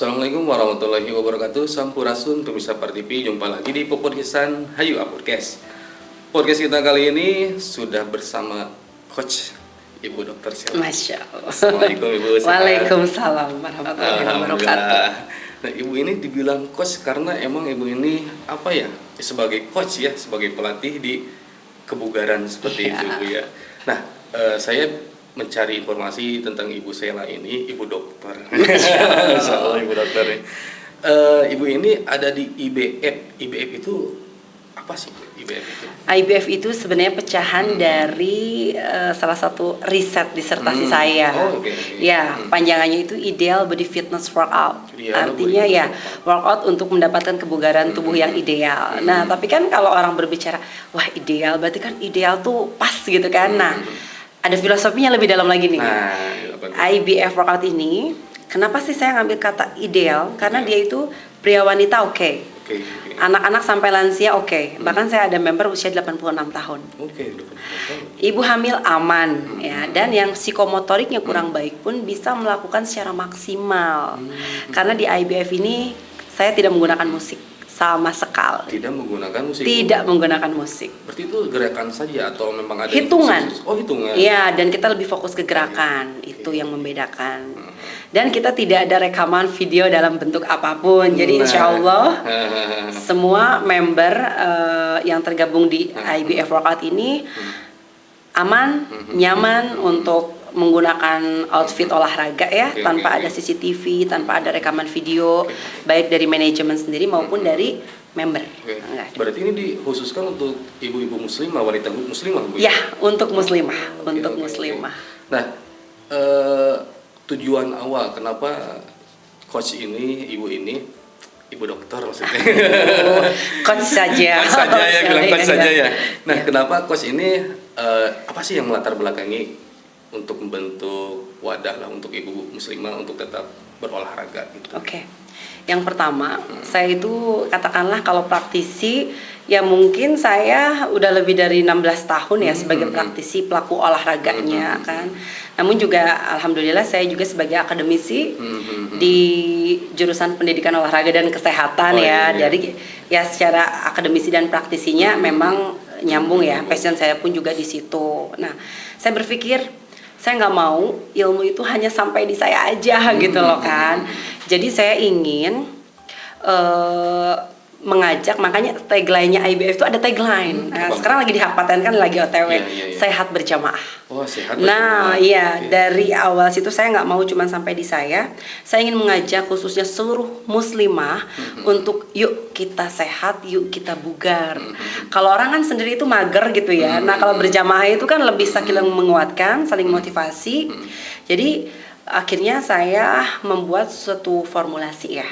Assalamualaikum warahmatullahi wabarakatuh. Sampurasun pemirsa Par TV, jumpa lagi di podcastan Hayu Podcast. Podcast kita kali ini sudah bersama Coach Ibu Dokter Sheila. Masya Allah. Assalamualaikum Ibu. Waalaikumsalam warahmatullahi wabarakatuh. Nah, Ibu ini dibilang coach karena emang Ibu ini apa ya? Sebagai coach ya, sebagai pelatih di kebugaran seperti itu Ibu ya. Nah, saya mencari informasi tentang Ibu Sheila ini, Ibu Dokter. Insyaallah Ibu Dokter. Ibu ini ada di IBF. IBF itu apa sih IBF itu? IBF itu sebenarnya pecahan dari salah satu riset disertasi saya. Oh, okay. Ya, panjangannya itu Ideal Body Fitness Workout. Artinya ya workout untuk mendapatkan kebugaran tubuh yang ideal. Nah, tapi kan kalau orang berbicara, wah ideal, berarti kan ideal tuh pas gitu kan. Nah, ada filosofinya lebih dalam lagi nih. IBF workout ini, kenapa sih saya ngambil kata ideal? Karena dia itu pria wanita oke. Anak-anak sampai lansia oke. Bahkan saya ada member usia 86 tahun. Ibu hamil aman ya, dan yang psikomotoriknya kurang baik pun bisa melakukan secara maksimal. Karena di IBF ini saya tidak menggunakan musik sama sekali. Tidak menggunakan musik. Tidak menggunakan musik. Berarti itu gerakan saja atau memang ada hitungan? Oh, hitungan. Iya, dan kita lebih fokus ke gerakan. Itu yang membedakan. Dan kita tidak ada rekaman video dalam bentuk apapun. Jadi insya Allah semua member yang tergabung di IBF Workout ini aman, nyaman untuk menggunakan outfit olahraga ya, tanpa ada CCTV, tanpa ada rekaman video, baik dari manajemen sendiri maupun dari member. Berarti ini dikhususkan untuk ibu-ibu muslimah, wanita muslimah, Bu? Ya, untuk muslimah, untuk muslimah. Nah, tujuan awal kenapa coach ini, ibu dokter maksudnya? Coach saja. Coach saja ya, bilang coach saja ya. Nah, kenapa coach ini apa sih yang melatar belakangi untuk membentuk wadah lah untuk ibu muslimah untuk tetap berolahraga gitu? Oke. Yang pertama, saya itu katakanlah kalau praktisi ya mungkin saya udah lebih dari 16 tahun ya sebagai praktisi pelaku olahraganya kan. Namun juga alhamdulillah saya juga sebagai akademisi di jurusan pendidikan olahraga dan kesehatan dari ya secara akademisi dan praktisinya memang nyambung ya. Passion saya pun juga di situ. Nah, saya berpikir saya nggak mau ilmu itu hanya sampai di saya aja gitu loh kan. Jadi saya ingin mengajak, makanya tagline-nya IBF itu ada tagline. Nah, sekarang lagi dipatenkan, lagi OTW, sehat berjamaah. Oh, sehat berjamaah. Nah, iya, dari awal situ saya nggak mau cuma sampai di saya ingin mengajak khususnya seluruh muslimah untuk yuk kita sehat, yuk kita bugar. Kalau orang kan sendiri itu mager gitu ya. Nah, kalau berjamaah itu kan lebih saling menguatkan, saling motivasi. Jadi akhirnya saya membuat suatu formulasi ya.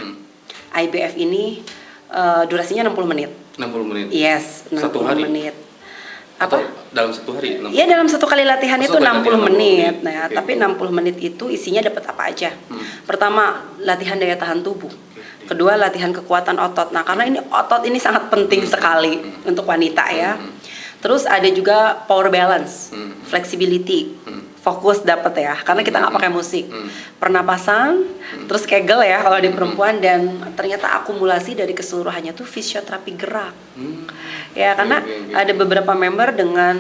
IBF ini durasinya 60 menit. 60 menit? Yes, 60 satu hari? menit. Apa? Atau dalam satu hari? Iya, dalam satu kali latihan itu 60 menit. Nah, tapi 60 menit itu isinya dapat apa aja? Pertama, latihan daya tahan tubuh. Kedua, latihan kekuatan otot. Nah, karena ini otot ini sangat penting sekali untuk wanita ya. Terus ada juga power balance, flexibility. Fokus dapat ya, karena kita nggak pakai musik. Pernapasan, terus kegel ya kalau di perempuan, dan ternyata akumulasi dari keseluruhannya tuh fisioterapi gerak. Ya, karena ada beberapa member dengan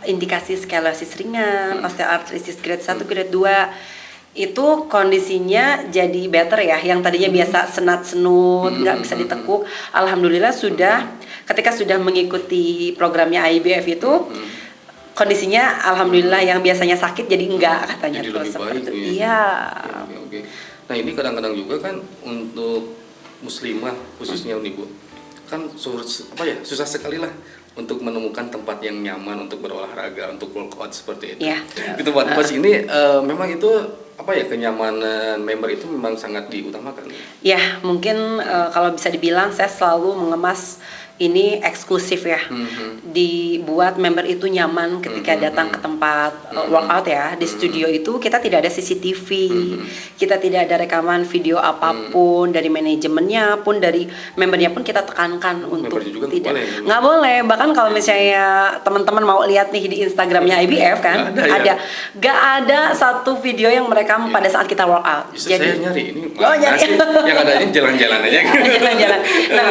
indikasi skoliosis ringan, osteoartritis grade 1, grade 2. Itu kondisinya jadi better ya, yang tadinya biasa senat-senut, nggak bisa ditekuk. Alhamdulillah ketika sudah mengikuti programnya IBF itu, kondisinya alhamdulillah yang biasanya sakit jadi enggak katanya, jadi terus lebih baik. Iya. Oke. Nah, ini kadang-kadang juga kan untuk muslimah khususnya nih Bu, kan susah sekali lah untuk menemukan tempat yang nyaman untuk berolahraga, untuk workout seperti itu. Iya. Gitu buat coach ini memang itu kenyamanan member itu memang sangat diutamakan. Ya, mungkin kalau bisa dibilang saya selalu mengemas ini eksklusif ya, dibuat member itu nyaman ketika datang ke tempat workout ya. Di studio itu kita tidak ada CCTV, kita tidak ada rekaman video apapun, dari manajemennya pun, dari membernya pun kita tekankan untuk tidak, nggak boleh. Bahkan kalau misalnya teman-teman mau lihat nih di Instagramnya IBF kan, nggak ada satu video yang merekam pada saat kita workout. Justru jadi saya nyari ini, nyari. yang ada ini jalan-jalan aja. Jalan-jalan. Nah,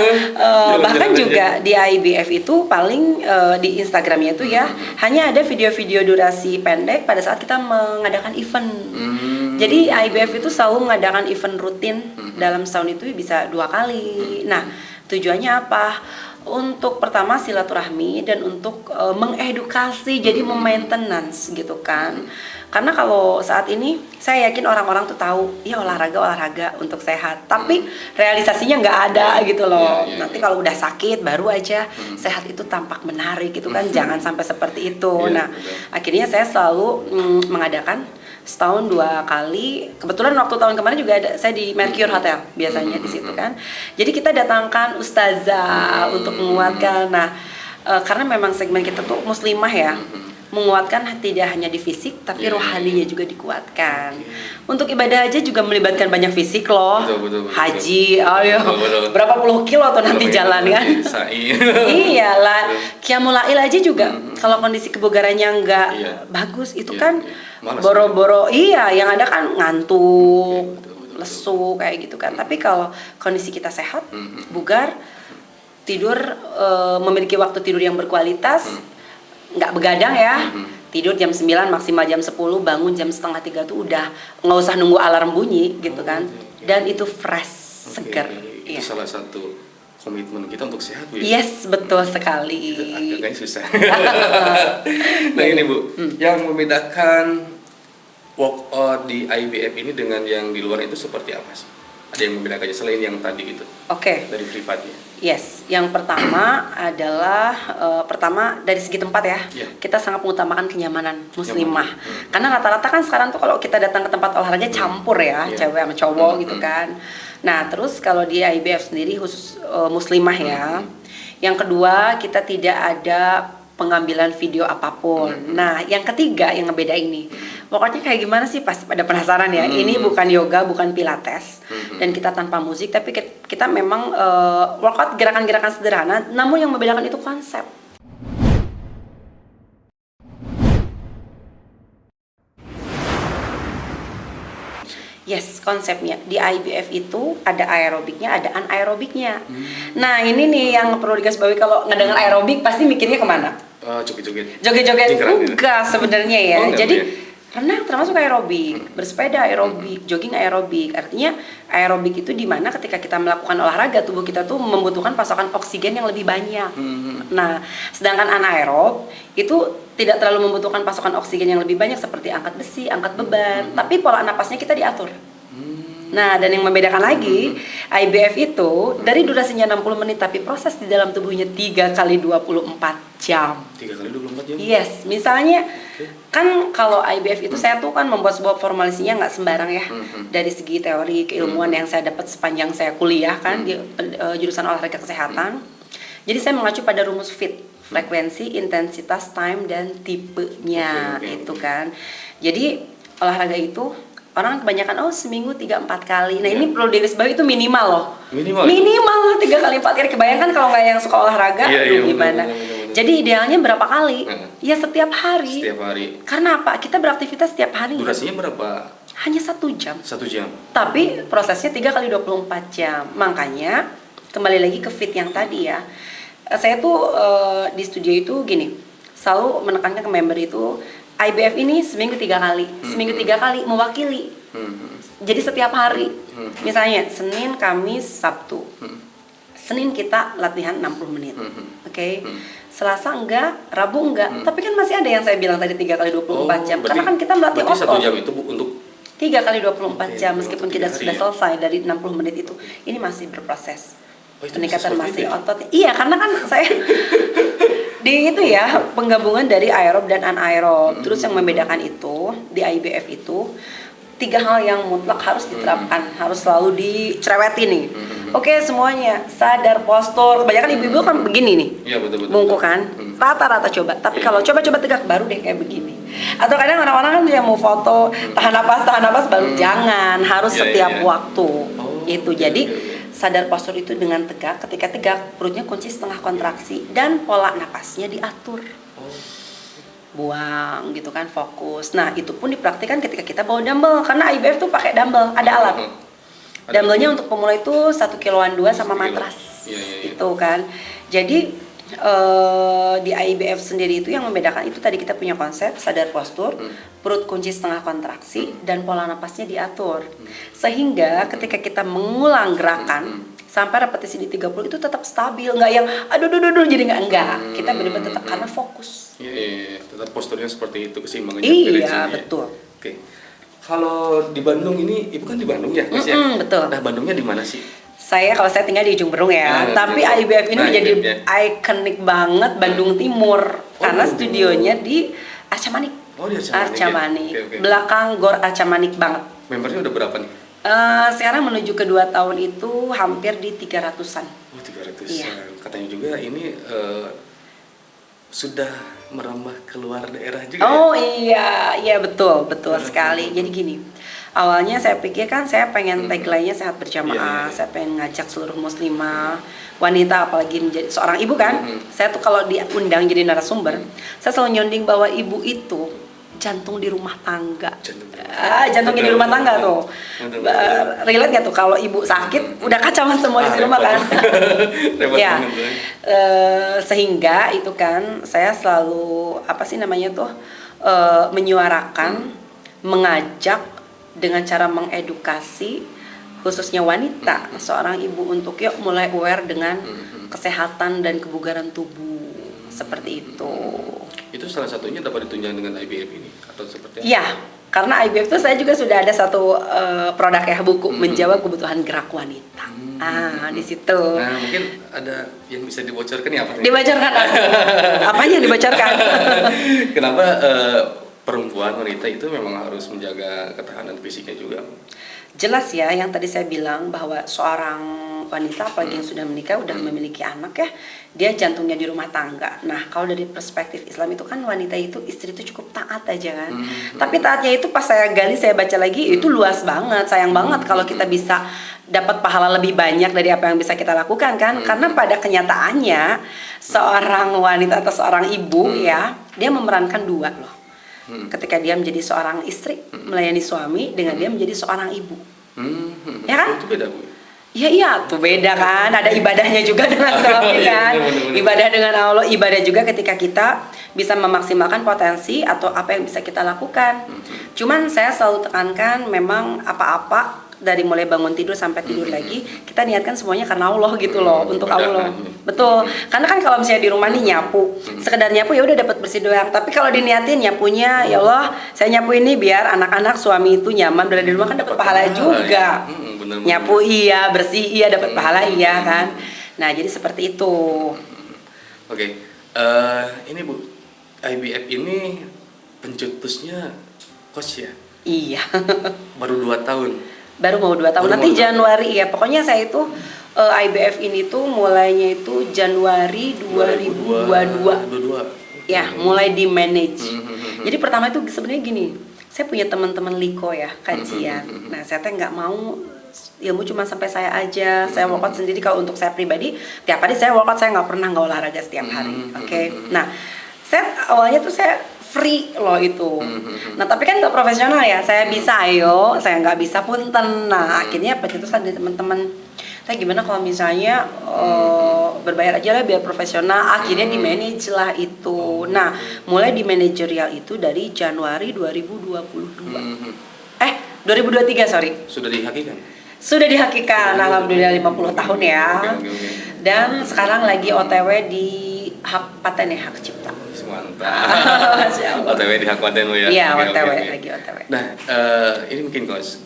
bahkan juga di IBF itu paling di Instagramnya itu ya hanya ada video-video durasi pendek pada saat kita mengadakan event. Jadi IBF itu selalu mengadakan event rutin dalam setahun itu bisa 2 kali. Nah, tujuannya apa? Untuk pertama silaturahmi dan untuk mengedukasi, jadi maintenance gitu kan. Karena kalau saat ini saya yakin orang-orang tuh tahu ya olahraga untuk sehat, tapi realisasinya nggak ada gitu loh. Nanti kalau udah sakit baru aja sehat itu tampak menarik gitu kan. Jangan sampai seperti itu. Nah, akhirnya saya selalu mengadakan setahun 2 kali. Kebetulan waktu tahun kemarin juga ada saya di Mercure Hotel biasanya di situ kan. Jadi kita datangkan ustazah untuk menguatkan. Nah, karena memang segmen kita tuh muslimah ya, menguatkan tidak hanya di fisik tapi rohaninya juga dikuatkan. Untuk ibadah aja juga melibatkan banyak fisik loh. Betul. Haji, ayo berapa puluh kilo tuh nanti jalan kan. Iyalah, Qiyamul Lail aja juga kalau kondisi kebugarannya nggak bagus itu kan boro-boro yang ada kan ngantuk, lesu kayak gitu kan. Tapi kalau kondisi kita sehat, bugar, tidur, memiliki waktu tidur yang berkualitas, nggak begadang ya, tidur jam 9 maksimal jam 10, bangun jam 2:30 tuh udah nggak usah nunggu alarm bunyi gitu kan. Dan itu fresh, segar. Itu salah satu komitmen kita untuk sehat, Bu. Yes, betul sekali. Itu agak susah. Nah ini Bu, yang membedakan workout di IBF ini dengan yang di luar itu seperti apa sih? Ada yang membedakannya selain yang tadi gitu? Dari privatnya. Yes, yang pertama adalah pertama dari segi tempat ya, kita sangat mengutamakan kenyamanan muslimah. Karena rata-rata kan sekarang tuh kalau kita datang ke tempat olahraga campur ya, cewek sama cowok gitu kan. Nah terus kalau di IBF sendiri khusus muslimah ya. Yang kedua kita tidak ada pengambilan video apapun. Nah yang ketiga yang ngebeda ini, pokoknya kayak gimana sih pasti pada penasaran ya. Ini bukan yoga, bukan pilates, dan kita tanpa musik, tapi kita memang workout gerakan-gerakan sederhana, namun yang membedakan itu konsep. Yes, konsepnya di IBF itu ada aerobiknya, ada anaerobiknya. Nah ini nih yang perlu digarisbawahi, kalau ngedengar aerobik pasti mikirnya kemana? Joget-joget enggak sebenarnya ya. Jadi renang termasuk aerobik, bersepeda aerobik, jogging aerobik. Artinya aerobik itu di mana ketika kita melakukan olahraga tubuh kita tuh membutuhkan pasokan oksigen yang lebih banyak. Nah, sedangkan anaerob itu tidak terlalu membutuhkan pasokan oksigen yang lebih banyak seperti angkat besi, angkat beban, tapi pola napasnya kita diatur. Nah, dan yang membedakan lagi, IBF itu dari durasinya 60 menit tapi proses di dalam tubuhnya 3 kali 24 jam. 3 kali 24 jam? Yes, misalnya kan kalau IBF itu saya tuh kan membuat sebuah formulasinya nggak sembarang ya. Dari segi teori keilmuan yang saya dapat sepanjang saya kuliah kan di jurusan olahraga kesehatan. Jadi saya mengacu pada rumus FIT, frekuensi, intensitas, time, dan tipenya itu kan. Jadi olahraga itu orang kebanyakan seminggu 3-4 kali. Nah ini perlu digarisbawahi itu minimal loh. Minimal 3 kali 4 kali. Kebayangkan kalau nggak yang suka olahraga, gimana? Bener. Jadi idealnya berapa kali? Ya setiap hari. Karena apa? Kita beraktivitas setiap hari. Durasinya berapa? Hanya 1 jam. 1 jam. Tapi prosesnya 3 kali 24 jam. Makanya kembali lagi ke fit yang tadi ya. Saya tuh di studio itu gini, selalu menekankan ke member itu IBF ini seminggu 3 kali, seminggu 3 kali mewakili. Jadi setiap hari, misalnya Senin, Kamis, Sabtu. Senin kita latihan 60 menit, oke? Selasa enggak, Rabu enggak. Tapi kan masih ada yang saya bilang tadi 3 kali 24 jam. Karena kan kita melatih otot. 1 jam itu untuk 3 kali 24 jam meskipun kita sudah selesai dari 60 menit itu. Ini masih berproses. Peningkatan masih otot. Iya, karena kan saya di itu ya penggabungan dari aerob dan anaerob. Terus yang membedakan itu di IBF itu 3 hal yang mutlak harus diterapkan, harus selalu dicereweti nih. Oke, semuanya sadar postur. Kebanyakan ibu-ibu kan begini nih. Iya, betul. Bungkuk kan? Rata-rata coba. Tapi kalau coba-coba tegak baru deh kayak begini. Atau kadang orang-orang kan dia mau foto tahan napas baru jangan, harus setiap waktu. Itu. Jadi sadar postur itu dengan tegak. Ketika tegak, perutnya kunci setengah kontraksi dan pola napasnya diatur. Buang gitu kan, fokus. Nah, itu pun dipraktikkan ketika kita bawa dumbbell karena IBF tuh pakai dumbbell, ada alat. Dumbbellnya untuk pemula itu 1 kiloan 2 sama matras. Itu kan. Jadi di IBF sendiri itu yang membedakan itu tadi kita punya konsep sadar postur, perut kunci setengah kontraksi dan pola napasnya diatur. Sehingga ketika kita mengulang gerakan sampai repetisi di 30 itu tetap stabil, nggak yang aduh jadi enggak. Kita benar-benar tetap karena fokus. Iya, tetap posturnya seperti itu, keseimbangannya. Iya, betul. Oke. Kalau di Bandung ini, ibu kan di Bandung ya, Mas ya? Betul. Nah, Bandungnya di mana sih? Kalau saya tinggal di Ujung Berung ya, tapi IBF ini menjadi ikonik banget Bandung Timur karena studionya di Arca Manik. Di Arca Manik. Belakang Gor Arca Manik banget. Membernya udah berapa nih? Sekarang menuju ke 2 tahun itu hampir di 300-an. 300-an. Iya. Katanya juga ini sudah merambah keluar daerah juga. Iya betul sekali. Jadi gini, awalnya saya pikir kan saya pengen tagline-nya sehat berjamaah, saya pengen ngajak seluruh muslimah, wanita apalagi menjadi seorang ibu kan. Saya tuh kalau diundang jadi narasumber, saya selalu nyonding bahwa ibu itu jantung di rumah tangga. Jantungnya di rumah tangga tuh. Relate gak tuh kalau ibu sakit udah kacau semua di rumah kan. Ya. Sehingga itu kan saya selalu menyuarakan, mengajak dengan cara mengedukasi khususnya wanita, seorang ibu untuk yuk mulai aware dengan kesehatan dan kebugaran tubuh seperti itu. Itu salah satunya dapat ditunjang dengan IBF ini atau seperti apa? Iya, karena IBF itu saya juga sudah ada satu produk ya, buku menjawab kebutuhan gerak wanita. Di situ. Nah, mungkin ada yang bisa dibocorkan ya apa? Dibocorkan apanya dibocorkan? Kenapa perempuan wanita itu memang harus menjaga ketahanan fisiknya juga? Jelas ya, yang tadi saya bilang bahwa seorang wanita apalagi yang sudah menikah, udah memiliki anak ya, dia jantungnya di rumah tangga. Nah, kalau dari perspektif Islam itu kan wanita itu, istri itu cukup taat aja kan. Tapi taatnya itu pas saya gali, saya baca lagi, itu luas banget. Sayang banget kalau kita bisa dapat pahala lebih banyak dari apa yang bisa kita lakukan kan. Karena pada kenyataannya seorang wanita atau seorang ibu ya, dia memerankan dua loh. Ketika dia menjadi seorang istri melayani suami dengan dia menjadi seorang ibu, ya kan? Itu beda, Bu. Iya tuh beda kan. Ada ibadahnya juga dengan suami kan. Ibadah dengan Allah, ibadah juga ketika kita bisa memaksimalkan potensi atau apa yang bisa kita lakukan. Cuman saya selalu tekankan memang apa-apa dari mulai bangun tidur sampai tidur lagi kita niatkan semuanya karena Allah gitu loh, untuk Allah. Betul. Karena kan kalau misalnya di rumah nih nyapu, sekedar nyapu ya udah dapat bersih doang. Tapi kalau diniatin nyapunya, ya Allah, saya nyapu ini biar anak-anak suami itu nyaman berada di rumah kan dapat pahala juga. Nyapu iya, bersih iya, dapat pahala iya kan. Nah, jadi seperti itu. Oke. Ini Bu, IBF ini pencetusnya coach ya? Iya. Baru 2 tahun. Baru mau 2 tahun. Nanti Januari ya. Pokoknya saya itu IBF ini tuh mulainya itu Januari 2022. Ya, mulai di manage. Jadi pertama itu sebenarnya gini, saya punya teman-teman Liko ya, kajian. Nah, saya teh nggak mau ilmu cuma sampai saya aja. Saya workout sendiri. Kalau untuk saya pribadi, tiap hari saya workout, saya nggak pernah nggak olahraga setiap hari. Oke. Nah, saya awalnya tuh saya free loh itu. Nah, tapi kan nggak profesional ya. Saya bisa, ayo. Saya nggak bisa punten. Nah, akhirnya pencetusan dari teman-teman. Tapi gimana kalau misalnya berbayar aja lah biar profesional. Akhirnya di manage lah itu. Nah, mulai di manajerial itu dari Januari 2022. 2023 sorry. Sudah dihakikan? Sudah dihakikan. Alhamdulillah 50 tahun ya. Dan sekarang lagi OTW di hak paten ya, hak cipta. Mantap. OTW di hak paten lo ya? Iya, OTW. Lagi OTW. Nah, ini mungkin Coach,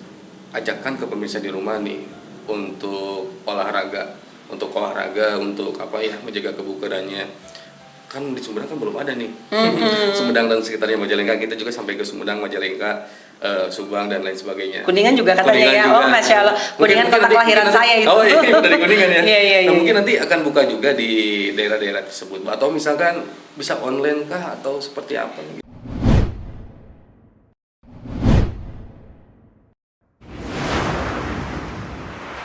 ajakan ke pemirsa di rumah nih untuk olahraga, untuk apa ya, menjaga kebugarannya. Kan di Sumedang kan belum ada nih. Sumedang dan sekitarnya Majalengka, kita juga sampai ke Sumedang, Majalengka. Subang dan lain sebagainya. Kuningan juga katanya Kuningan ya. juga. Oh, Masya Allah. Kuningan Mungkin kota nanti- kelahiran mungkin saya nanti- itu. Oh iya, dari Kuningan ya. Iya, iya, Nah, iya. mungkin nanti akan buka juga di daerah-daerah tersebut atau misalkan bisa online kah atau seperti apa gitu.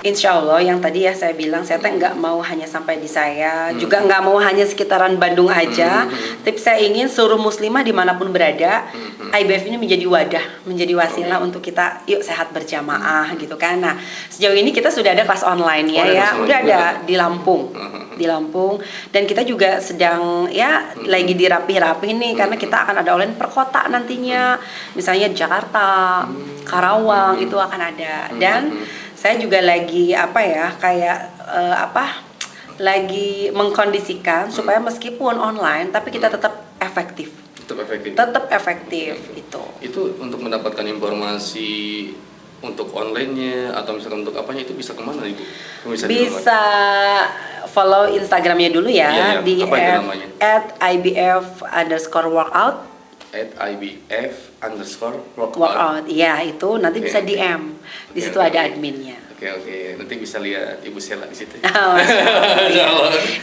Insya Allah yang tadi ya saya bilang saya teh nggak mau hanya sampai di saya, juga nggak mau hanya sekitaran Bandung aja. Tapi saya ingin seluruh muslimah dimanapun berada, IBF ini menjadi wadah, menjadi wasilah untuk kita yuk sehat berjamaah gitu kan. Nah sejauh ini kita sudah ada kelas online ya, Oh, ada ya kelas udah online ada juga. di Lampung, di Lampung. Dan kita juga sedang ya lagi dirapi-rapi nih karena kita akan ada online per kota nantinya, misalnya Jakarta, Karawang itu akan ada. Dan saya juga lagi lagi mengkondisikan supaya meskipun online tapi kita tetap efektif itu. Untuk mendapatkan informasi untuk online-nya atau misalkan untuk apanya itu bisa kemana Ibu? Bisa follow Instagramnya dulu ya. Iya, Di apa itu namanya? @ibf_workout. @ibf_workout. Iya itu nanti Oke. bisa DM di situ Oke, ada oke. adminnya. Oke, nanti bisa lihat Ibu Sela di situ. Oh,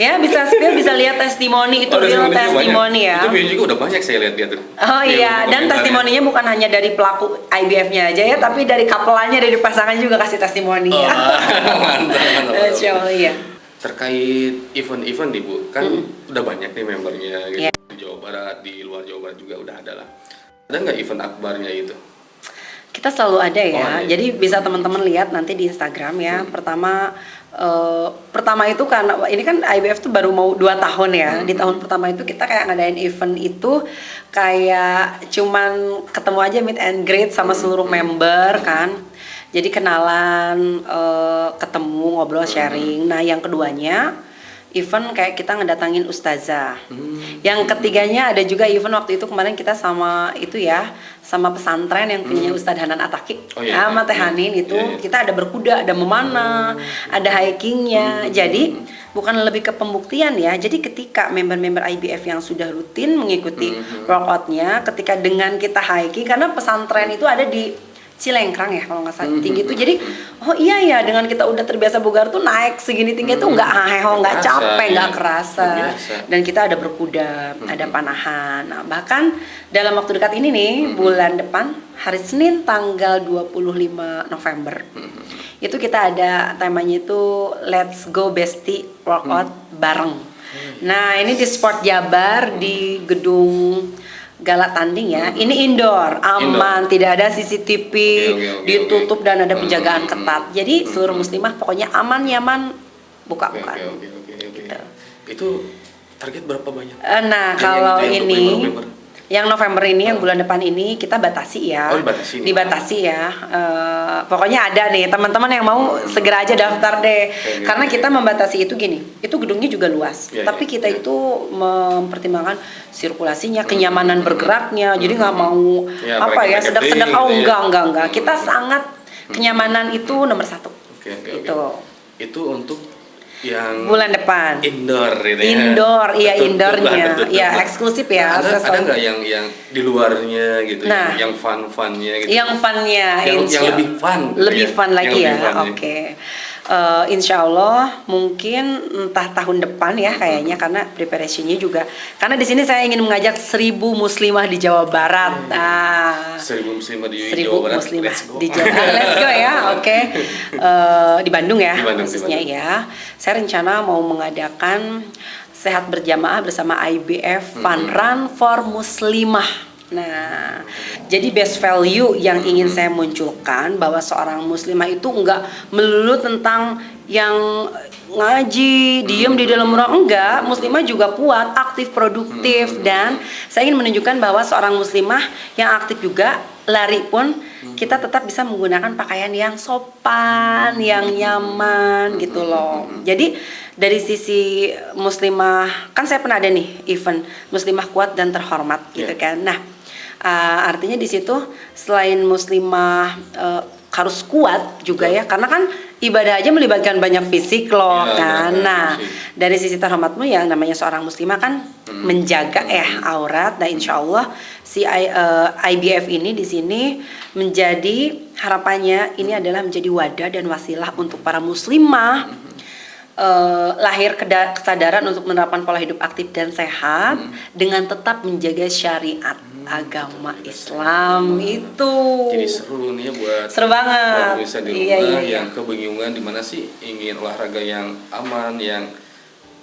ya bisa lihat testimoni itu, Oh, real testimoni juga testimoni banyak. ya. Itu video juga udah banyak saya lihat dia tuh. Oh iya, dan testimoninya bukan hanya dari pelaku IBF-nya aja ya, tapi dari couple-nya, dari pasangan juga kasih testimoni ya. Mantap. Insya Allah ya. Terkait event-event nih Bu, kan udah banyak nih membernya gitu. Iya. Di Jawa Barat, di luar Jawa Barat juga udah ada lah. Ada nggak event akbarnya itu? Kita selalu ada ya, Oh, ada. jadi bisa teman-teman lihat nanti di Instagram ya. Pertama itu karena ini kan IBF tuh baru mau 2 tahun ya. Di tahun pertama itu kita kayak ngadain event itu kayak cuman ketemu aja meet and greet sama seluruh member kan. Jadi kenalan, ketemu, ngobrol, sharing. Nah yang keduanya event kayak kita ngedatangin ustazah. Yang ketiganya ada juga event waktu itu kemarin kita sama itu ya, sama pesantren yang punya Ustadz Hanan Ataki, Oh, iya. sama Teh Hanin itu Iya, iya. kita ada berkuda, ada memanah, ada hikingnya. Jadi bukan lebih ke pembuktian ya. Jadi ketika member-member IBF yang sudah rutin mengikuti workoutnya, ketika dengan kita hiking karena pesantren itu ada di Cilengkrang ya kalau nggak salah tinggi itu, jadi oh iya ya dengan kita udah terbiasa bugar tuh naik segini tinggi tuh nggak haheho, nggak Kerasa, capek, iya. nggak kerasa. Biasa. Dan kita ada berkuda, ada panahan. Nah, bahkan dalam waktu dekat ini nih, bulan depan hari Senin tanggal 25 November. Itu kita ada temanya itu Let's Go Bestie Workout bareng. Nah, ini di Sport Jabar di gedung Gala Tanding ya. Ini indoor, aman, tidak ada CCTV, Oke. ditutup dan ada penjagaan ketat. Jadi seluruh muslimah pokoknya aman, nyaman, buka-bukaan. Oke. Gitu. Itu target berapa banyak? Nah, Yang kalau untuk ini member-member? yang November ini, yang bulan depan ini kita batasi ya. Oh, dibatasi. Dibatasi ya. Pokoknya ada nih teman-teman yang mau segera aja daftar deh. Oke. Karena kita membatasi itu gini, itu gedungnya juga luas. Iya, Tapi iya, kita iya. itu mempertimbangkan sirkulasinya, kenyamanan bergeraknya. Jadi nggak mau Ya, apa ya pakai sedak-sedak. tiketing Oh gitu ya. enggak. Kita sangat kenyamanan itu nomor 1. Oke. Gitu. Itu untuk yang Bulan depan. indoor gitu ya. Indoor, iya Tertutup indoornya, lah, tertutup ya lah. eksklusif ya. Ada sesuai- nggak yang di luarnya gitu, Nah. yang fun-funnya gitu? Yang funnya, Yang lebih fun, lebih ya. fun lagi Yang ya. lebih fun, ya. Oke. Insya Allah mungkin entah tahun depan ya kayaknya karena preparationnya juga. Karena di sini saya ingin mengajak 1000 muslimah di Jawa Barat. Nah, 1000 muslimah di 1000 Jawa Barat. muslimah Let's go. di Jawa Barat. Let's go ya, oke. Di Bandung ya, Di Bandung, khususnya di Bandung. ya. Saya rencana mau mengadakan sehat berjamaah bersama IBF Fun Run for Muslimah. Nah, jadi best value yang ingin saya munculkan bahwa seorang muslimah itu enggak melulu tentang yang ngaji, diem di dalam rumah, enggak. Muslimah juga kuat, aktif, produktif, dan saya ingin menunjukkan bahwa seorang muslimah yang aktif juga lari pun kita tetap bisa menggunakan pakaian yang sopan, yang nyaman gitu loh. Jadi dari sisi muslimah, kan saya pernah ada nih event muslimah kuat dan terhormat gitu kan. Nah, artinya di situ selain muslimah harus kuat juga ya, karena kan ibadah aja melibatkan banyak fisik loh kan. Nah, dari sisi terhormatmu yang namanya seorang muslimah kan menjaga aurat. Nah, insya Allah si IBF ini di sini menjadi harapannya ini adalah menjadi wadah dan wasilah untuk para muslimah lahir kesadaran untuk menerapkan pola hidup aktif dan sehat dengan tetap menjaga syariat agama Islam itu. Jadi seru nih ya buat seru banget. Bisa di rumah yang kebingungan di mana sih ingin olahraga yang aman, yang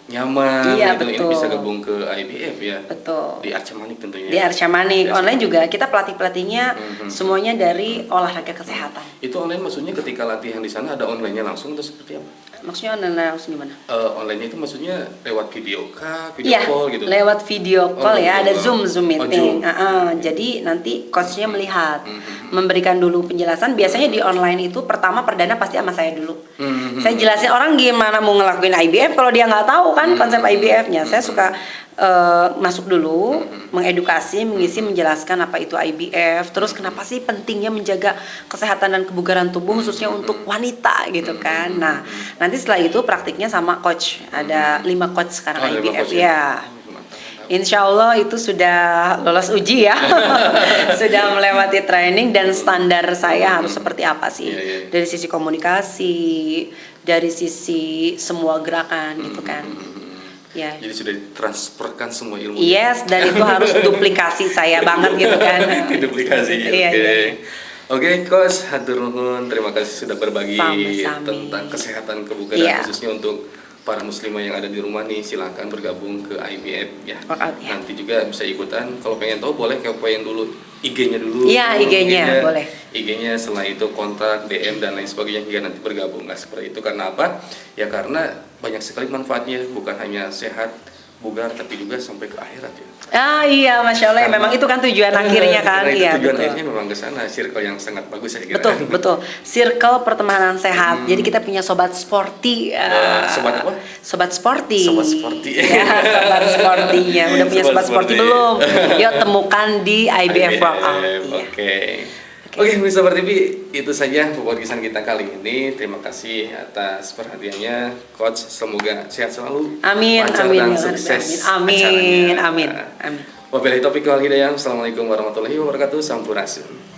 nyaman gitu. Betul. Ini bisa gabung ke IBF ya. Betul. Di Arca Manik tentunya. Di Arca Manik. Online juga kita pelatihnya semuanya dari olahraga kesehatan. Itu online maksudnya ketika latihan di sana ada online-nya langsung atau seperti apa? Maksudnya online langsung gimana? Online itu maksudnya lewat video call gitu? Lewat video call ya, ada Zoom meeting. Jadi nanti coachnya melihat, memberikan dulu penjelasan. Biasanya di online itu pertama perdana pasti sama saya dulu. Saya jelasin orang gimana mau ngelakuin IBF kalau dia nggak tahu kan konsep IBF-nya. Saya suka masuk dulu, mengedukasi, mengisi, menjelaskan apa itu IBF, terus kenapa sih pentingnya menjaga kesehatan dan kebugaran tubuh khususnya untuk wanita gitu kan. Nah, nanti setelah itu praktiknya sama coach, ada 5 coach sekarang IBF ya. Insya Allah itu sudah lolos uji ya, sudah melewati training dan standar saya harus seperti apa sih dari sisi komunikasi, dari sisi semua gerakan gitu kan. Ya. Jadi sudah ditransferkan semua ilmu. Yes, dan itu harus duplikasi saya banget gitu kan. Duplikasi. Oke, Coach, hatur nuhun. Terima kasih sudah berbagi tentang kesehatan kebugaran khususnya untuk para muslimah yang ada di rumah nih. Silakan bergabung ke IBF ya. Nanti juga bisa ikutan. Kalau pengen tahu boleh kepoin dulu IG-nya dulu. Iya, IG-nya boleh. IG-nya setelah itu kontak, DM dan lain sebagainya hingga nanti bergabung. Nah, seperti itu karena apa? Ya karena banyak sekali manfaatnya, bukan hanya sehat, bugar, tapi juga sampai ke akhirat ya. Iya, Masya Allah, memang itu kan tujuan akhirnya kan. Iya, tujuan akhirnya memang ke sana, circle yang sangat bagus saya kira. Betul. Circle pertemanan sehat. Jadi kita punya sobat sporty. Sobat apa? Sobat sporty. Sobat sporty. Ya, sobat sporty-nya. Udah punya sobat sporty belum? Yuk temukan di IBF Workout. Oke, Mr. TV, itu saja podcastan kita kali ini. Terima kasih atas perhatiannya, Coach. Semoga sehat selalu. Amin, dan sukses amin. Wabillahi taufiq wal hidayah. Assalamualaikum warahmatullahi wabarakatuh. Sampurasun.